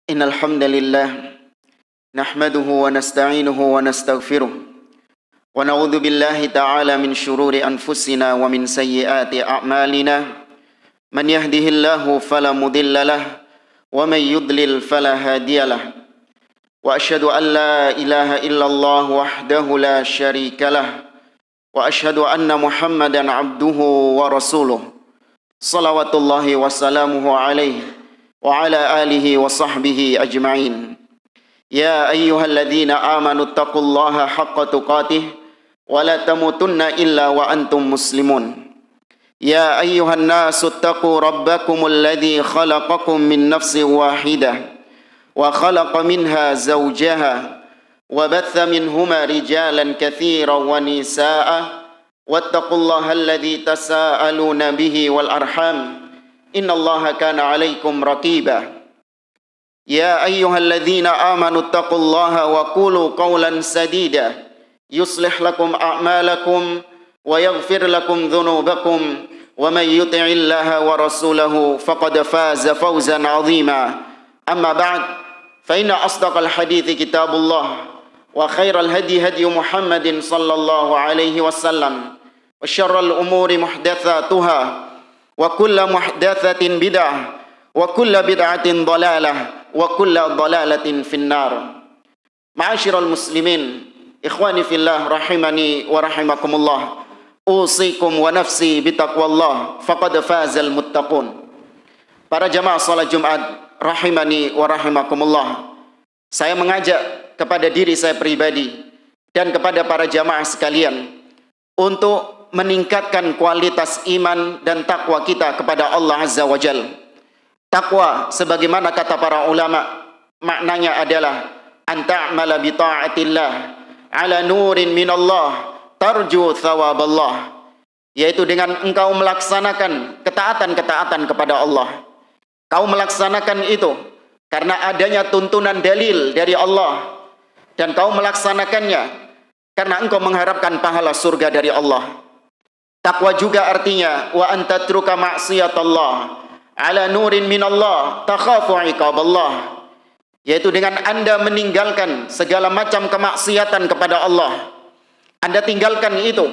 إن الحمد لله نحمده ونستعينه ونستغفره ونعوذ بالله تعالى من شرور أنفسنا ومن سيئات أعمالنا من يهده الله فلا مضل له ومن يضلل فلا هادي له وأشهد أن لا إله إلا الله وحده لا شريك له وأشهد أن محمدا عبده ورسوله صلوات الله وسلامه عليه وعلى آله وصحبه أجمعين يا أيها الذين آمنوا اتقوا الله حق تقاته ولا تموتن إلا وأنتم مسلمون يا أيها الناس اتقوا ربكم الذي خلقكم من نفس واحدة وخلق منها زوجها وبث منهما رجالا كثيرا ونساء واتقوا الله الذي تساءلون به والأرحام إن الله كان عليكم رقيبا يا أيها الذين آمنوا اتقوا الله وقولوا قولا سديدا يصلح لكم أعمالكم ويغفر لكم ذنوبكم ومن يطع الله ورسوله فقد فاز فوزا عظيما أما بعد فإن أصدق الحديث كتاب الله وخير الهدي هدي محمد صلى الله عليه وسلم وشر الأمور محدثاتها وكل محدثة بدعة وكل بدعة ضلالة وكل ضلالة في النار معاشر المسلمين إخواني في الله رحمني ورحمكم الله أوصيكم ونفسي بتقوى الله فقد فاز المتقون. Para jamaah salat Jumat rahimani wa rahimakumullah. Saya mengajak kepada diri saya pribadi dan kepada para jamaah sekalian untuk meningkatkan kualitas iman dan takwa kita kepada Allah Azza wa Jalla. Takwa sebagaimana kata para ulama maknanya adalah anta'mala bi ta'atillah ala nurin minallah tarju thawaballah, yaitu dengan engkau melaksanakan ketaatan-ketaatan kepada Allah. Kau melaksanakan itu karena adanya tuntunan dalil dari Allah, dan kau melaksanakannya karena engkau mengharapkan pahala surga dari Allah. Takwa juga artinya wa antatruka ma'siyatallah ala nurin minallah takhafu iqaballah, yaitu dengan Anda meninggalkan segala macam kemaksiatan kepada Allah. Anda tinggalkan itu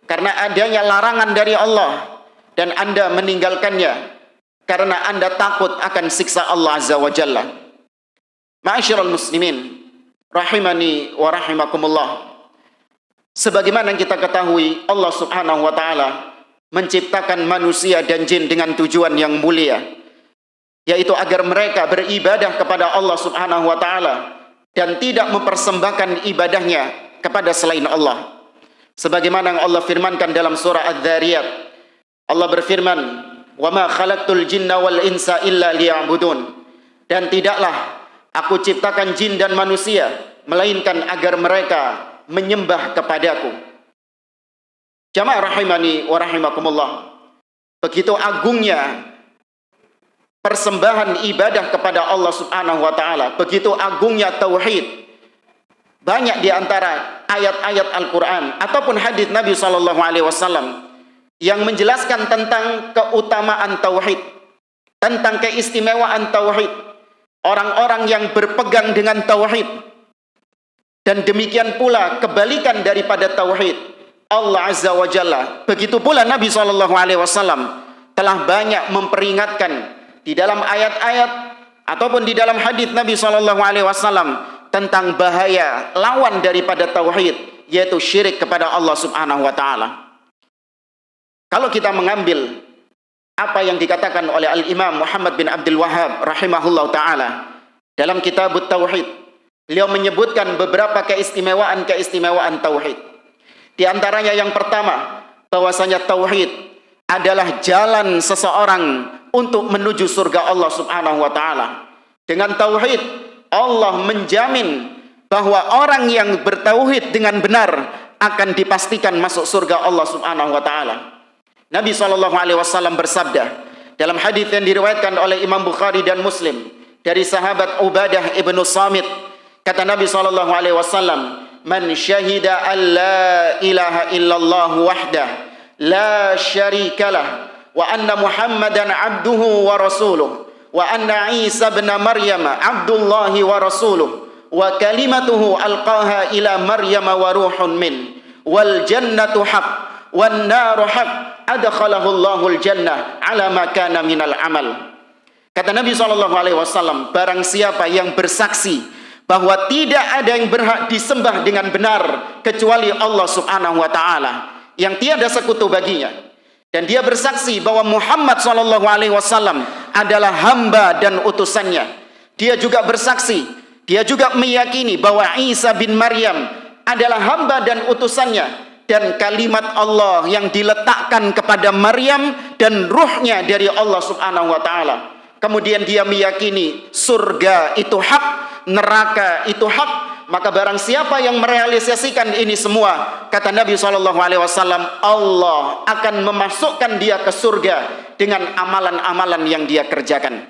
karena adanya larangan dari Allah, dan Anda meninggalkannya karena Anda takut akan siksa Allah Azza wa Jalla. Ma'asyiral muslimin rahimani wa rahimakumullah. Sebagaimana yang kita ketahui, Allah Subhanahu wa taala menciptakan manusia dan jin dengan tujuan yang mulia, yaitu agar mereka beribadah kepada Allah Subhanahu wa taala dan tidak mempersembahkan ibadahnya kepada selain Allah. Sebagaimana yang Allah firmankan dalam surah Adz-Dzariyat, Allah berfirman, "Wa ma khalaqtul jinna wal insa illa liya'budun." Dan tidaklah aku ciptakan jin dan manusia melainkan agar mereka menyembah kepadaku. Jamaah rahimani wa rahimakumullah. Begitu agungnya persembahan ibadah kepada Allah Subhanahu wa taala, begitu agungnya tauhid. Banyak di antara ayat-ayat Al-Qur'an ataupun hadis Nabi sallallahu alaihi wasallam yang menjelaskan tentang keutamaan tauhid, tentang keistimewaan tauhid, orang-orang yang berpegang dengan tauhid. Dan demikian pula kebalikan daripada tauhid, Allah Azza wa Jalla. Begitu pula Nabi SAW telah banyak memperingatkan di dalam ayat-ayat ataupun di dalam hadis Nabi SAW tentang bahaya lawan daripada tauhid, yaitu syirik kepada Allah Subhanahu wa taala. Kalau kita mengambil apa yang dikatakan oleh Al-Imam Muhammad bin Abdul Wahhab rahimahullah ta'ala dalam kitabut tauhid, beliau menyebutkan beberapa keistimewaan tauhid. Di antaranya yang pertama, bahwasanya tauhid adalah jalan seseorang untuk menuju surga Allah Subhanahu wa taala. Dengan tauhid, Allah menjamin bahwa orang yang bertauhid dengan benar akan dipastikan masuk surga Allah Subhanahu wa taala. Nabi SAW bersabda dalam hadis yang diriwayatkan oleh Imam Bukhari dan Muslim dari sahabat Ubadah ibnu Samit, kata Nabi SAW, "Man syahida an la ilaha illallah wahdah la syarikalah wa anna Muhammadan abduhu wa rasuluh wa anna Isa ibn Maryam abdullahi wa rasuluh wa kalimatuhu alqaha ila Maryam wa ruhun min wal jannatu haq wan naru haq adkhalahu Allahul jannah ala ma kana minal amal. Kata Nabi SAW, barang siapa yang bersaksi bahwa tidak ada yang berhak disembah dengan benar kecuali Allah Subhanahu wa Ta'ala, yang tiada sekutu baginya, dan dia bersaksi bahwa Muhammad SAW adalah hamba dan utusannya. Dia juga bersaksi, dia juga meyakini bahwa Isa bin Maryam adalah hamba dan utusannya, dan kalimat Allah yang diletakkan kepada Maryam dan ruhnya dari Allah Subhanahu wa Ta'ala. Kemudian dia meyakini surga itu hak, neraka itu hak. Maka barang siapa yang merealisasikan ini semua, kata Nabi SAW, Allah akan memasukkan dia ke surga dengan amalan-amalan yang dia kerjakan.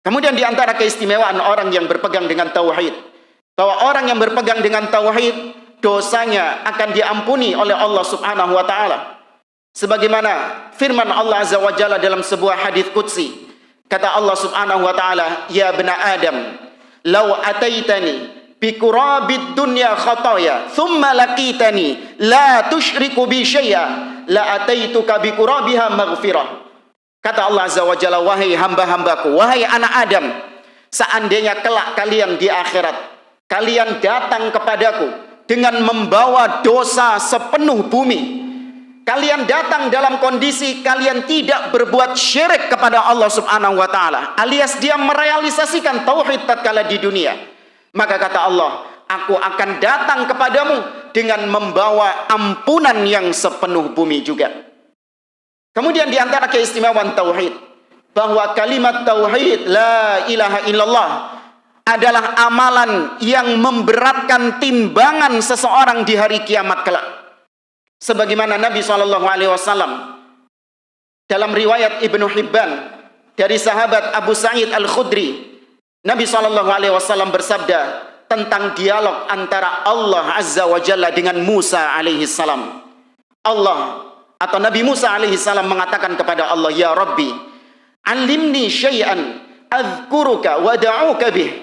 Kemudian di antara keistimewaan orang yang berpegang dengan tauhid, bahwa orang yang berpegang dengan tauhid, dosanya akan diampuni oleh Allah Subhanahu wa Ta'ala. Sebagaimana firman Allah Azza wa Jalla dalam sebuah hadis qudsi, kata Allah Subhanahu wa Ta'ala, ya bani Adam, law ataitani bi qurabid dunya khataya thumma laqitani la tusyriku bi syai'a la ataituka bi qurabiha maghfirah. Kata Allah Azza wa Jalla, wahai hamba-hambaku, wahai anak Adam, seandainya kelak kalian di akhirat, kalian datang kepadaku dengan membawa dosa sepenuh bumi, kalian datang dalam kondisi kalian tidak berbuat syirik kepada Allah Subhanahu wa Ta'ala, alias dia merealisasikan tauhid tatkala di dunia, maka kata Allah, aku akan datang kepadamu dengan membawa ampunan yang sepenuh bumi juga. Kemudian di antara keistimewaan tauhid, bahwa kalimat tauhid la ilaha illallah adalah amalan yang memberatkan timbangan seseorang di hari kiamat kelak. Sebagaimana Nabi SAW dalam riwayat Ibnu Hibban dari sahabat Abu Sa'id Al-Khudri, Nabi SAW bersabda tentang dialog antara Allah Azza wa Jalla dengan Musa alaihi salam. Allah atau Nabi Musa alaihi salam mengatakan kepada Allah, ya Rabbi, alimni syai'an azkuruka wa da'uka bih.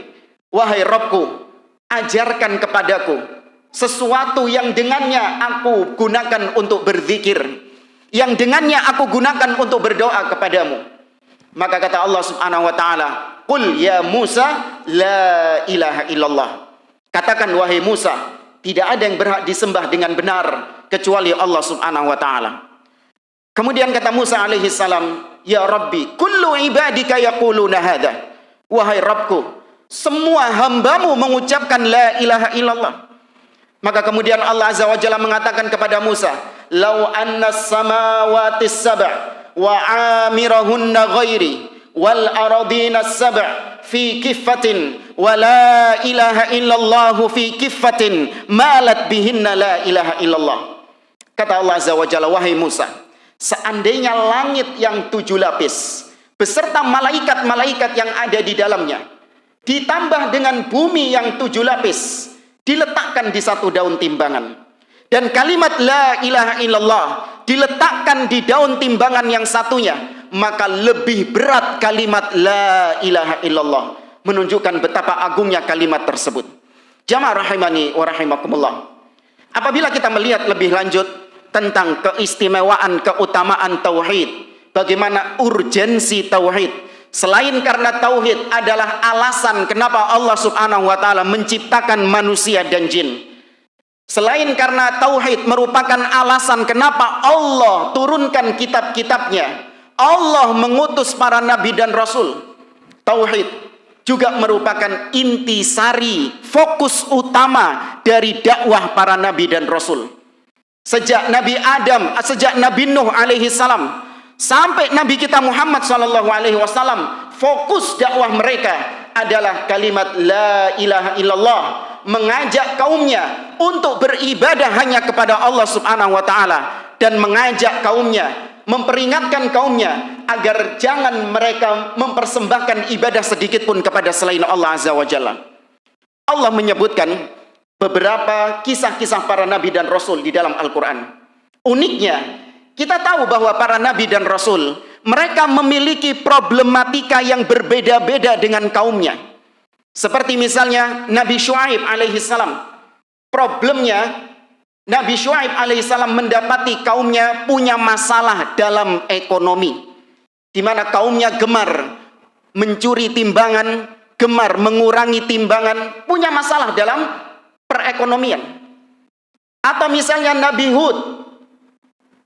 Wahai Rabbku, ajarkan kepadaku sesuatu yang dengannya aku gunakan untuk berzikir, yang dengannya aku gunakan untuk berdoa kepadamu. Maka kata Allah Subhanahu wa Ta'ala, qul ya Musa la ilaha illallah. Katakan wahai Musa, tidak ada yang berhak disembah dengan benar kecuali Allah Subhanahu wa Ta'ala. Kemudian kata Musa alaihi salam, ya Rabbi, kullu ibadika yaquluna hadha. Wahai Rabbku, semua hambamu mengucapkan la ilaha illallah. Maka kemudian Allah Azza wa Jalla mengatakan kepada Musa, lau anna samawati sab' wa amirahunna ghairi wal aradina sab' fi kiffatin wa la ilaha illallah fi kiffatin malat bihinna la ilaha illallah. Kata Allah Azza wa Jalla, wahai Musa, seandainya langit yang 7 lapis beserta malaikat-malaikat yang ada di dalamnya ditambah dengan bumi yang 7 lapis diletakkan di satu daun timbangan, dan kalimat la ilaha illallah diletakkan di daun timbangan yang satunya, maka lebih berat kalimat la ilaha illallah, menunjukkan betapa agungnya kalimat tersebut. Jamaah rahimani wa rahimakumullah, apabila kita melihat lebih lanjut tentang keistimewaan, keutamaan tauhid, bagaimana urgensi tauhid, selain karena tauhid adalah alasan kenapa Allah Subhanahu wa Ta'ala menciptakan manusia dan jin, selain karena tauhid merupakan alasan kenapa Allah turunkan kitab-kitabnya, Allah mengutus para nabi dan rasul, tauhid juga merupakan intisari, fokus utama dari dakwah para nabi dan rasul. Sejak Nabi Adam, sejak Nabi Nuh alaihi salam sampai Nabi kita Muhammad sallallahu alaihi wasallam, fokus dakwah mereka adalah kalimat la ilaha illallah, mengajak kaumnya untuk beribadah hanya kepada Allah Subhanahu wa Ta'ala, dan mengajak kaumnya, memperingatkan kaumnya agar jangan mereka mempersembahkan ibadah sedikit pun kepada selain Allah Azza wa Jalla. Allah menyebutkan beberapa kisah-kisah para nabi dan rasul di dalam Al-Quran. Uniknya, kita tahu bahwa para nabi dan rasul mereka memiliki problematika yang berbeda-beda dengan kaumnya. Seperti misalnya Nabi Syuaib alaihissalam. Problemnya, Nabi Syuaib alaihissalam mendapati kaumnya punya masalah dalam ekonomi, di mana kaumnya gemar mencuri timbangan, gemar mengurangi timbangan, punya masalah dalam perekonomian. Atau misalnya Nabi Hud,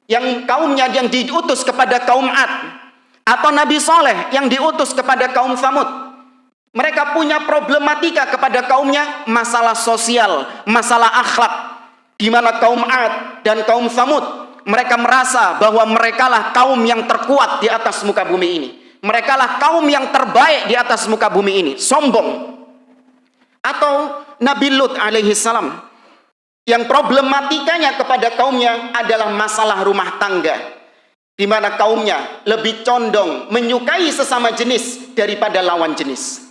yang kaumnya yang diutus kepada kaum Ad, atau Nabi Soleh yang diutus kepada kaum Tsamud. Mereka punya problematika kepada kaumnya, masalah sosial, masalah akhlak, di mana kaum Ad dan kaum Tsamud, mereka merasa bahwa merekalah kaum yang terkuat di atas muka bumi ini. Merekalah kaum yang terbaik di atas muka bumi ini, sombong. Atau Nabi Lut alaihissalam, yang problematikanya kepada kaumnya adalah masalah rumah tangga, di mana kaumnya lebih condong menyukai sesama jenis daripada lawan jenis.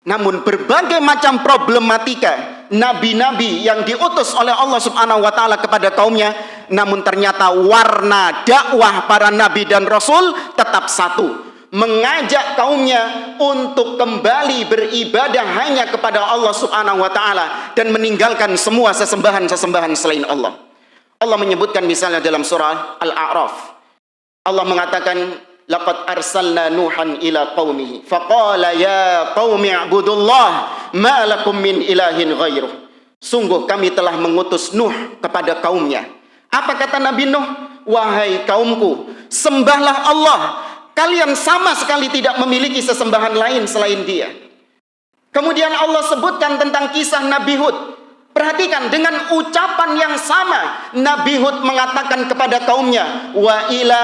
Namun berbagai macam problematika nabi-nabi yang diutus oleh Allah Subhanahu wa taala kepada kaumnya, namun ternyata warna dakwah para nabi dan rasul tetap satu, mengajak kaumnya untuk kembali beribadah hanya kepada Allah Subhanahu wa taala dan meninggalkan semua sesembahan-sesembahan selain Allah. Allah menyebutkan misalnya dalam surah Al-A'raf, Allah mengatakan, laqad arsalna nuhan ila qaumihi faqala ya qaumi ibudullah ma lakum min ilahin ghairuh. Sungguh kami telah mengutus Nuh kepada kaumnya. Apa kata Nabi Nuh? Wahai kaumku, sembahlah Allah. Kalian sama sekali tidak memiliki sesembahan lain selain Dia. Kemudian Allah sebutkan tentang kisah Nabi Hud. Perhatikan, dengan ucapan yang sama Nabi Hud mengatakan kepada kaumnya, wa ila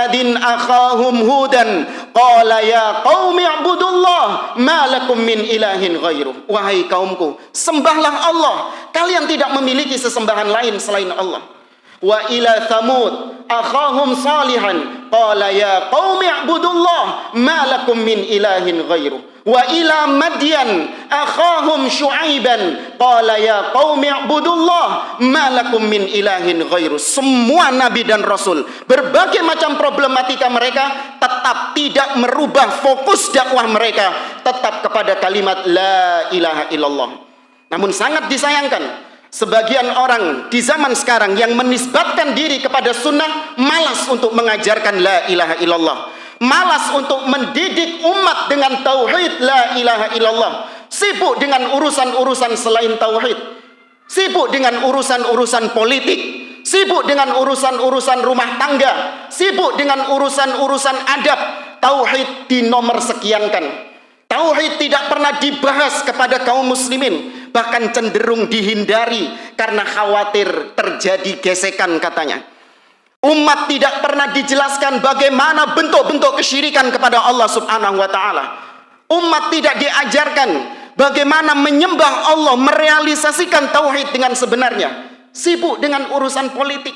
adin akhahum hudan qala ya qaumi ibudullah ma lakum min ilahin ghairuh. Wahai kaumku, sembahlah Allah. Kalian tidak memiliki sesembahan lain selain Allah. Wa ila Tsamud akhahum salihan qala ya qaumi ibudullah ma lakum min ilahin ghairuh. Wa ila Madyan akhahum Syuaiban qala ya qaumi ibudullah ma lakum min ilahin ghairuh. Semua nabi dan rasul, berbagai macam problematika mereka tetap tidak merubah fokus dakwah mereka, tetap kepada kalimat la ilaha illallah. Namun sangat disayangkan, sebagian orang di zaman sekarang yang menisbatkan diri kepada sunnah malas untuk mengajarkan la ilaha illallah, malas untuk mendidik umat dengan tauhid la ilaha illallah, sibuk dengan urusan-urusan selain tauhid, sibuk dengan urusan-urusan politik, sibuk dengan urusan-urusan rumah tangga, sibuk dengan urusan-urusan adab. Tauhid dinomor sekiankan. Tauhid tidak pernah dibahas kepada kaum muslimin, bahkan cenderung dihindari karena khawatir terjadi gesekan katanya. Umat tidak pernah dijelaskan bagaimana bentuk-bentuk kesyirikan kepada Allah Subhanahu wa taala. Umat tidak diajarkan bagaimana menyembah Allah, merealisasikan tauhid dengan sebenarnya. Sibuk dengan urusan politik,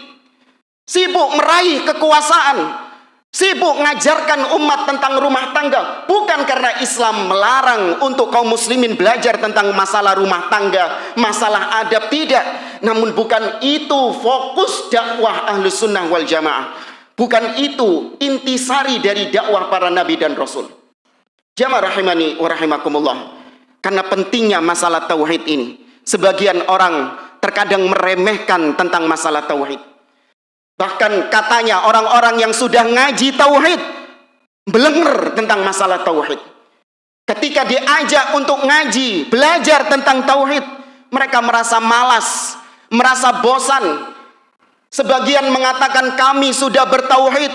sibuk meraih kekuasaan, sibuk mengajarkan umat tentang rumah tangga. Bukan karena Islam melarang untuk kaum muslimin belajar tentang masalah rumah tangga, masalah adab, tidak. Namun bukan itu fokus dakwah Ahlus Sunnah wal Jamaah. Bukan itu intisari dari dakwah para nabi dan rasul. Jamaah rahimani wa rahimakumullah. Karena pentingnya masalah tauhid ini, sebagian orang terkadang meremehkan tentang masalah tauhid. Bahkan katanya orang-orang yang sudah ngaji tauhid belenger tentang masalah tauhid. Ketika diajak untuk ngaji, belajar tentang tauhid, mereka merasa malas, merasa bosan. Sebagian mengatakan kami sudah bertauhid,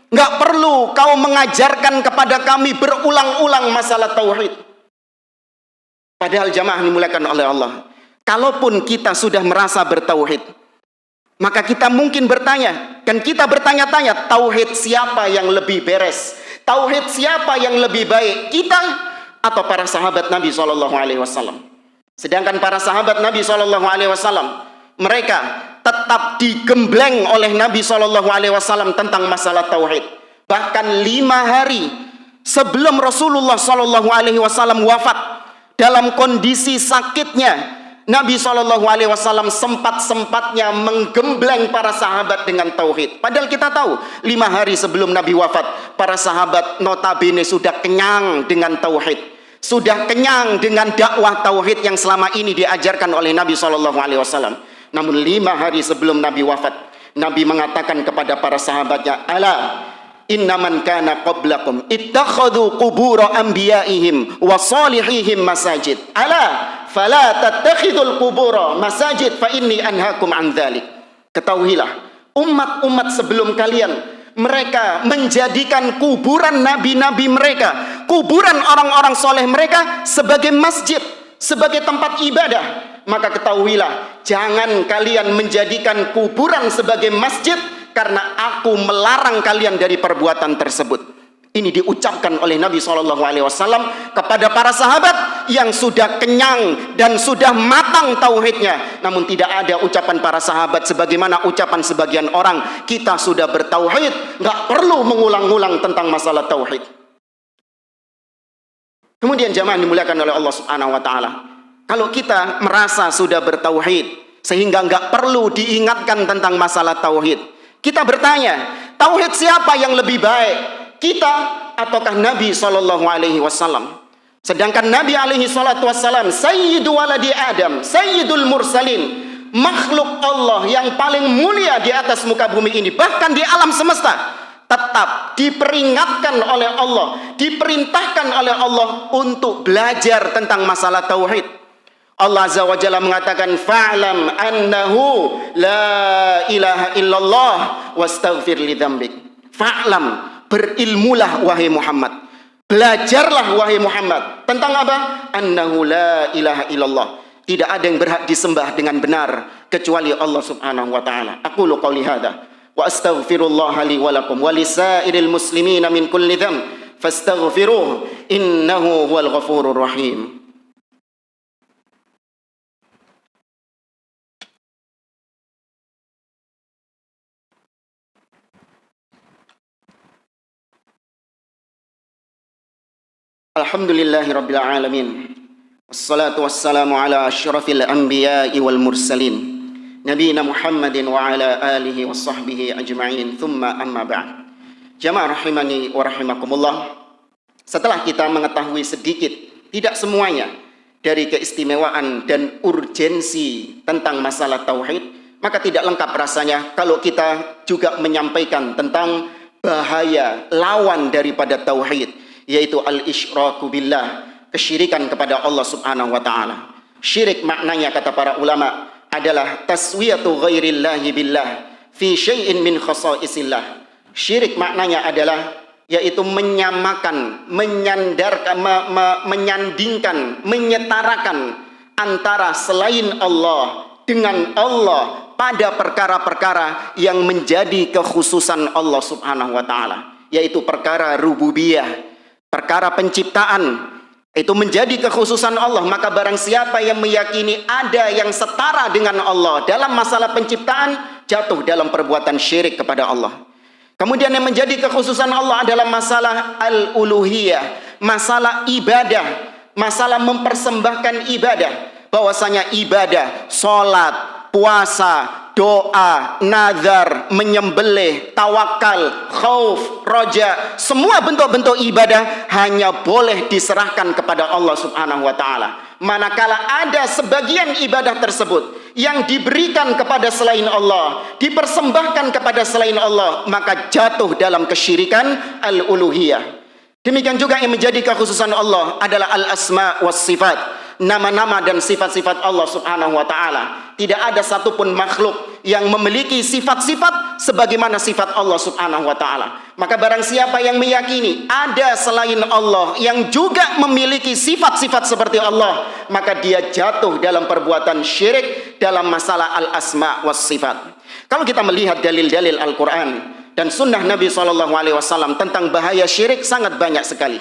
nggak perlu kau mengajarkan kepada kami berulang-ulang masalah tauhid. Padahal jamaah dimuliakan oleh Allah, kalaupun kita sudah merasa bertauhid, maka kita mungkin bertanya, kan kita bertanya-tanya, tauhid siapa yang lebih beres? Tauhid siapa yang lebih baik? Kita atau para sahabat Nabi SAW? Sedangkan para sahabat Nabi SAW, mereka tetap digembleng oleh Nabi SAW tentang masalah tauhid. Bahkan 5 hari sebelum Rasulullah SAW wafat, dalam kondisi sakitnya, Nabi SAW sempat-sempatnya menggembleng para sahabat dengan tauhid. Padahal kita tahu 5 hari sebelum Nabi wafat, para sahabat notabene sudah kenyang dengan tauhid, sudah kenyang dengan dakwah tauhid yang selama ini diajarkan oleh Nabi SAW. Namun 5 hari sebelum Nabi wafat, Nabi mengatakan kepada para sahabatnya, ala innaman kana qablakum ittakhadhu qubur anbiya'ihim wa salihihim masajid. Ala fala tattakhidul qubur masajid fa inni anhaakum an dzalik. Ketahuilah, umat-umat sebelum kalian, mereka menjadikan kuburan nabi-nabi mereka, kuburan orang-orang soleh mereka sebagai masjid, sebagai tempat ibadah. Maka ketahuilah, jangan kalian menjadikan kuburan sebagai masjid, karena aku melarang kalian dari perbuatan tersebut. Ini diucapkan oleh Nabi SAW kepada para sahabat yang sudah kenyang dan sudah matang tauhidnya. Namun tidak ada ucapan para sahabat sebagaimana ucapan sebagian orang, kita sudah bertauhid, nggak perlu mengulang-ulang tentang masalah tauhid. Kemudian jamaah dimuliakan oleh Allah Subhanahu wa taala, kalau kita merasa sudah bertauhid sehingga nggak perlu diingatkan tentang masalah tauhid, kita bertanya, tauhid siapa yang lebih baik? Kita ataukah Nabi SAW? Sedangkan Nabi SAW Sayyidu waladi Adam, Sayyidul mursalin, makhluk Allah yang paling mulia di atas muka bumi ini, bahkan di alam semesta, tetap diperingatkan oleh Allah, diperintahkan oleh Allah untuk belajar tentang masalah tauhid. Allah Azza wa Jalla mengatakan, fa'lam annahu la ilaha illallah wastaghfir li dzambik. Fa'lam, berilmulah wahai Muhammad, belajarlah wahai Muhammad tentang apa? Annahu la ilaha illallah, tidak ada yang berhak disembah dengan benar kecuali Allah Subhanahu wa taala. Aqulu qouli hadza wa astaghfirullah li wa lakum wa lisairil muslimina min kulli dzamb fastaghfiruh innahu huwal ghafurur rahim. Alhamdulillahi rabbil alamin. Wassalatu wassalamu ala asyrafil anbiya'i wal mursalin, nabiyina Muhammadin wa ala alihi wa sahbihi ajma'in. Thumma amma ba'd. Jamaah rahimani wa rahimakumullah. Setelah kita mengetahui sedikit, tidak semuanya, dari keistimewaan dan urgensi tentang masalah tauhid, maka tidak lengkap rasanya kalau kita juga menyampaikan tentang bahaya lawan daripada tauhid, yaitu al-isyraku billah, kesyirikan kepada Allah Subhanahu wa taala. Syirik maknanya kata para ulama adalah taswiyatu ghairillahi billah fi syai'in min khasaisillah. Syirik maknanya adalah yaitu menyamakan, menyandarkan, menyandingkan, menyetarakan antara selain Allah dengan Allah pada perkara-perkara yang menjadi kekhususan Allah Subhanahu wa taala, yaitu perkara rububiyah, perkara penciptaan, itu menjadi kekhususan Allah. Maka barang siapa yang meyakini ada yang setara dengan Allah dalam masalah penciptaan, jatuh dalam perbuatan syirik kepada Allah. Kemudian yang menjadi kekhususan Allah adalah masalah al-uluhiyah, masalah ibadah, masalah mempersembahkan ibadah. Bahwasanya ibadah, sholat, puasa, doa, nazar, menyembelih, tawakal, khauf, roja, semua bentuk-bentuk ibadah hanya boleh diserahkan kepada Allah Subhanahu wa taala. Manakala ada sebagian ibadah tersebut yang diberikan kepada selain Allah, dipersembahkan kepada selain Allah, maka jatuh dalam kesyirikan al-uluhiyah. Demikian juga yang menjadi kekhususan Allah adalah al-asma was sifat, nama-nama dan sifat-sifat Allah Subhanahu wa taala. Tidak ada satupun makhluk yang memiliki sifat-sifat sebagaimana sifat Allah Subhanahu wa taala. Maka barang siapa yang meyakini ada selain Allah yang juga memiliki sifat-sifat seperti Allah, maka dia jatuh dalam perbuatan syirik dalam masalah al-asma was sifat. Kalau kita melihat dalil-dalil Al-Quran dan sunnah Nabi SAW tentang bahaya syirik, sangat banyak sekali.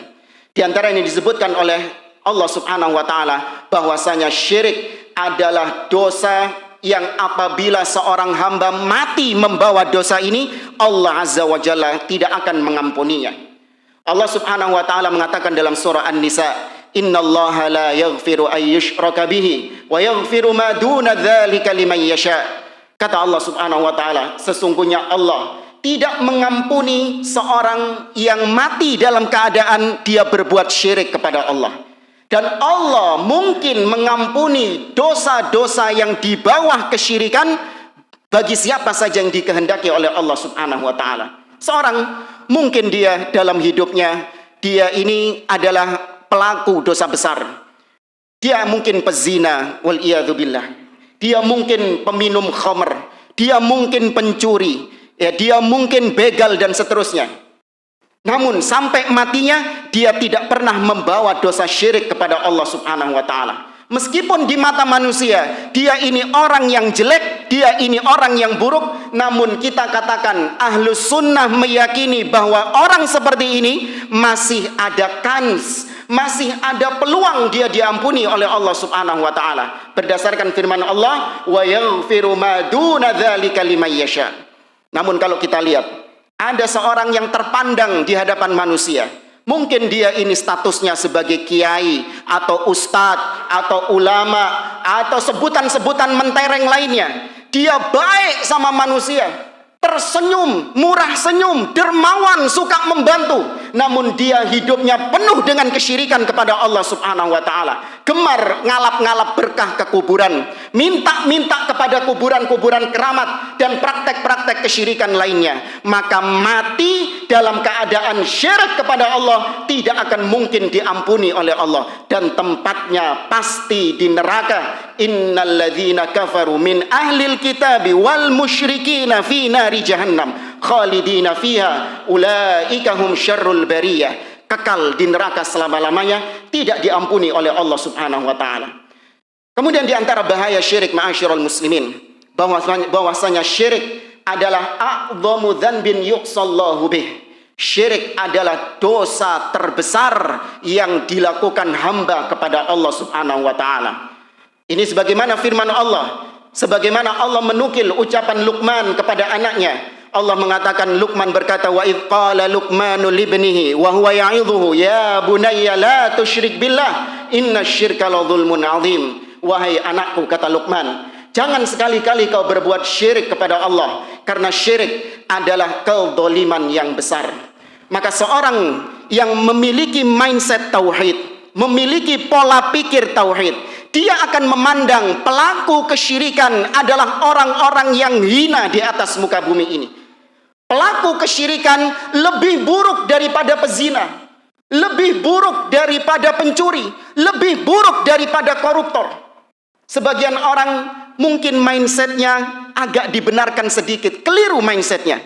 Di antara ini disebutkan oleh Allah Subhanahu wa taala bahwasanya syirik adalah dosa yang apabila seorang hamba mati membawa dosa ini, Allah Azza wa Jalla tidak akan mengampuninya. Allah Subhanahu wa taala mengatakan dalam surah An-Nisa, Innallaha la yaghfiru ay yushraka bihi wa yaghfiru ma duna dzalika liman yasha. Kata Allah Subhanahu wa taala, sesungguhnya Allah tidak mengampuni seorang yang mati dalam keadaan dia berbuat syirik kepada Allah. Dan Allah mungkin mengampuni dosa-dosa yang di bawah kesyirikan bagi siapa saja yang dikehendaki oleh Allah Subhanahu wa taala. Seorang mungkin dia dalam hidupnya dia ini adalah pelaku dosa besar. Dia mungkin pezina, wal iyadzubillah. Dia mungkin peminum khamr, dia mungkin pencuri, ya dia mungkin begal dan seterusnya. Namun sampai matinya dia tidak pernah membawa dosa syirik kepada Allah Subhanahu wa taala. Meskipun di mata manusia dia ini orang yang jelek, dia ini orang yang buruk, namun kita katakan Ahlus Sunnah meyakini bahwa orang seperti ini masih ada kans, masih ada peluang dia diampuni oleh Allah Subhanahu wa taala. Berdasarkan firman Allah, "Wa yaghfiru ma duna dzalika liman yasha." Namun kalau kita lihat, ada seorang yang terpandang di hadapan manusia. Mungkin dia ini statusnya sebagai kiai atau ustadz atau ulama atau sebutan-sebutan mentereng lainnya. Dia baik sama manusia, tersenyum, murah senyum, dermawan, suka membantu. Namun dia hidupnya penuh dengan kesyirikan kepada Allah Subhanahu wa taala. Gemar ngalap-ngalap berkah ke kuburan, minta-minta kepada kuburan-kuburan keramat dan praktek-praktek kesyirikan lainnya. Maka mati dalam keadaan syirik kepada Allah tidak akan mungkin diampuni oleh Allah dan tempatnya pasti di neraka. Innalladzina kafaru min ahlil kitabi wal musyrikina fi nari jahannam khalidina fiha ulaika hum syarrul bariyah. Kekal di neraka selama-lamanya, tidak diampuni oleh Allah Subhanahu wa taala. Kemudian di antara bahaya syirik ma'asyiral muslimin, bahwasanya syirik adalah a'dhamu dzanbin yuqsallahu bih. Syirik adalah dosa terbesar yang dilakukan hamba kepada Allah Subhanahu wa taala. Ini sebagaimana firman Allah, sebagaimana Allah menukil ucapan Luqman kepada anaknya. Allah mengatakan, Luqman berkata, wa idh qala Luqmanu libnihi wa huwa ya'idhuhu ya bunayya la tusyrik billah innasyirka la dzulmun 'adzim. Wahai anakku, kata Luqman, jangan sekali-kali kau berbuat syirik kepada Allah, karena syirik adalah kezaliman yang besar. Maka seorang yang memiliki mindset tauhid, memiliki pola pikir tauhid, dia akan memandang pelaku kesyirikan adalah orang-orang yang hina di atas muka bumi ini. Pelaku kesyirikan lebih buruk daripada pezina, lebih buruk daripada pencuri, lebih buruk daripada koruptor. Sebagian orang mungkin mindsetnya agak dibenarkan sedikit, keliru mindsetnya.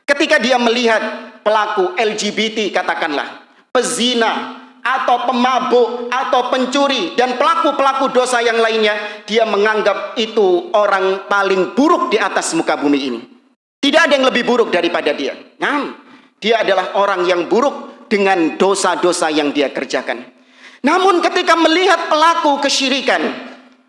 Ketika dia melihat pelaku LGBT katakanlah, pezina, atau pemabuk, atau pencuri, dan pelaku-pelaku dosa yang lainnya, dia menganggap itu orang paling buruk di atas muka bumi ini. Tidak ada yang lebih buruk daripada dia. Nah, dia adalah orang yang buruk dengan dosa-dosa yang dia kerjakan. Namun ketika melihat pelaku kesyirikan,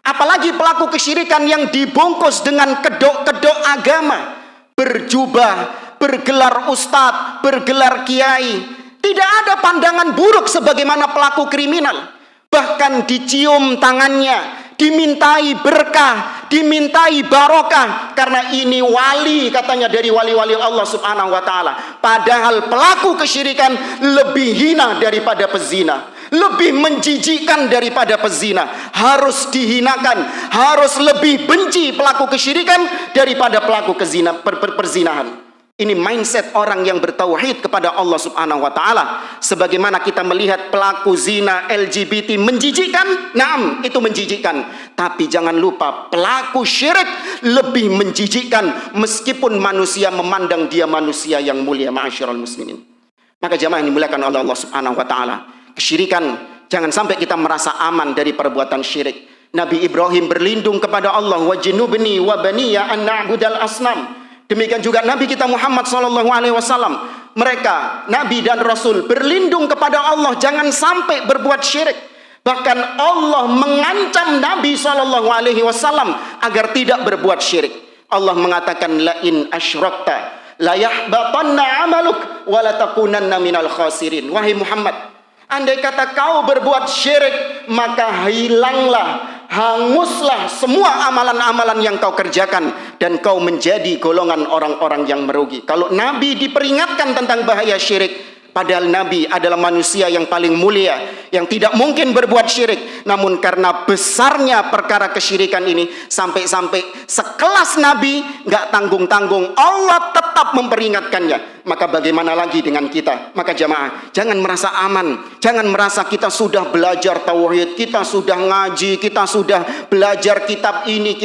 apalagi pelaku kesyirikan yang dibungkus dengan kedok-kedok agama, berjubah, bergelar ustadz, bergelar kiai, tidak ada pandangan buruk sebagaimana pelaku kriminal. Bahkan dicium tangannya, dimintai berkah, dimintai barokah, karena ini wali katanya dari wali-wali Allah Subhanahu wa taala. Padahal pelaku kesyirikan lebih hina daripada pezina, lebih menjijikkan daripada pezina. Harus dihinakan, harus lebih benci pelaku kesyirikan daripada pelaku perzinahan. Ini mindset orang yang bertauhid kepada Allah Subhanahu wa taala. Sebagaimana kita melihat pelaku zina LGBT menjijikkan, naam, itu menjijikkan. Tapi jangan lupa pelaku syirik lebih menjijikkan meskipun manusia memandang dia manusia yang mulia, ma'asyiral muslimin. Maka jamaah yang dimuliakan oleh Allah Subhanahu wa taala, kesyirikan jangan sampai kita merasa aman dari perbuatan syirik. Nabi Ibrahim berlindung kepada Allah, wajnubni wa baniya an na'budal asnam. Demikian juga Nabi kita Muhammad SAW. Mereka, Nabi dan Rasul, berlindung kepada Allah jangan sampai berbuat syirik. Bahkan Allah mengancam Nabi SAW agar tidak berbuat syirik. Allah mengatakan, la in asyrakta la yahbatanna amaluk wa la takunanna minal khasirin. Wahai Muhammad, Andai kata kau berbuat syirik, maka hilanglah, hanguslah semua amalan-amalan yang kau kerjakan, dan kau menjadi golongan orang-orang yang merugi. Kalau Nabi diperingatkan tentang bahaya syirik, padahal Nabi adalah manusia yang paling mulia, yang tidak mungkin berbuat syirik. Namun karena besarnya perkara kesyirikan ini, sampai-sampai sekelas Nabi gak tanggung-tanggung Allah tetap memperingatkannya. Maka bagaimana lagi dengan kita? Maka jamaah, jangan merasa aman, jangan merasa kita sudah belajar tauhid, kita sudah ngaji, kita sudah belajar kitab ini,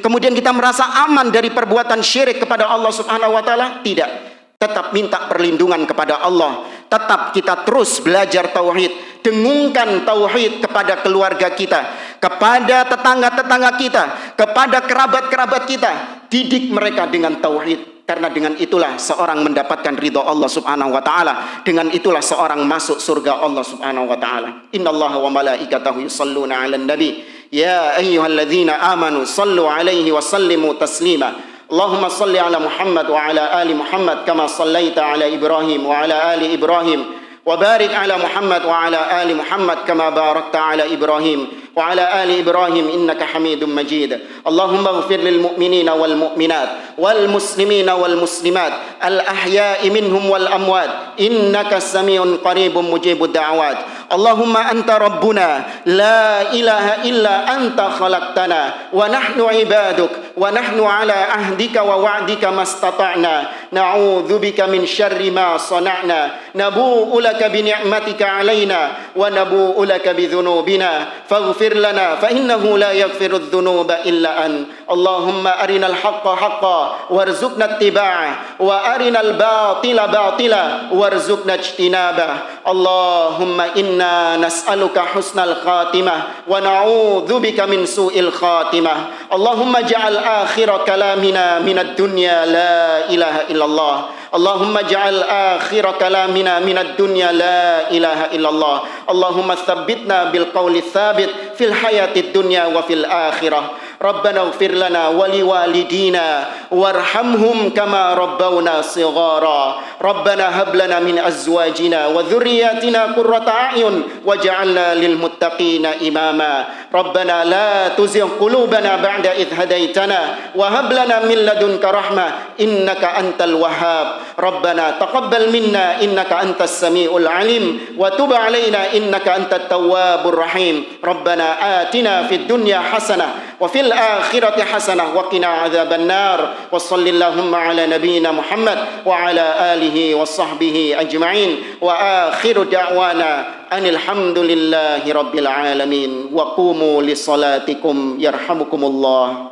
kemudian kita merasa aman dari perbuatan syirik kepada Allah Subhanahu wa taala. Tidak. Tetap minta perlindungan kepada Allah. Tetap kita terus belajar tauhid. Dengungkan tauhid kepada keluarga kita, kepada tetangga-tetangga kita, kepada kerabat-kerabat kita. Didik mereka dengan tauhid. Karena dengan itulah seorang mendapatkan ridha Allah Subhanahu wa taala. Dengan itulah seorang masuk surga Allah Subhanahu wa taala. Innallaha wa malaikatahu yusholluna 'alan nabi. Ya ayyuhalladzina amanu shallu 'alaihi wa sallimu taslima. Allahumma salli ala Muhammad wa ala ali Muhammad kama sallaita ala Ibrahim wa ala ali Ibrahim wa barik ala Muhammad wa ala ali Muhammad kama barakta ala Ibrahim wa ala ali Ibrahim innaka Hamidum Majid. Allahumma ighfir lil mu'minina wal mu'minat wal muslimina wal muslimat al ahya'i minhum wal amwat innaka samiun qaribun mujibud da'awat. Allahumma anta rabbuna la ilaha illa anta khalaqtana wa nahnu ibaduk wa nahnu ala ahdika wa wa'dika mastata'na na'udzu bika min syarri ma sana'na nabu'u laka bi ni'matika 'alaina wa nabu'u laka bi dhunubina faghfir lana fa innahu la yaghfiru dhunuba illa an. Allahumma arinal haqqa haqqa warzuqna ittiba'ah wa arinal batila batila warzuqna ijtinabah. Allahumma inna nas'aluka husnal khatimah wa na'udzu bika min su'il khatimah. Allahumma ja'al akhira kalamina minad dunya la ilaha illallah. Allahumma ja'al akhira kalamina minad dunya la ilaha illallah. Allahumma tsabbitna bil qawli tsabit fil hayatid dunya wa fil akhirah. Rabbana ighfir lana wa liwalidina warhamhum kama rabbawna shighara. Rabbana hab lana min azwajina wa dhurriyyatina qurrata a'yun waj'alna lil muttaqina imama. Rabbana la tuzigh qulubana ba'da idh hadaitana wa hab lana min ladunka rahmah innaka antal wahhab. Rabbana taqabbal minna innaka antas samiul alim wa tub alaina innaka antat tawwabur rahim. Rabbana atina fid dunya hasanah wa fil akhirati hasanah wa qina adzaban nar. Wa sallallahu ala nabiyyina Muhammad wa ala alihi wa sahbihi ajma'in. Wa akhiru da'wana anil hamdulillahi rabbil alamin. Wa qumu li salatikum yarhamukumullah.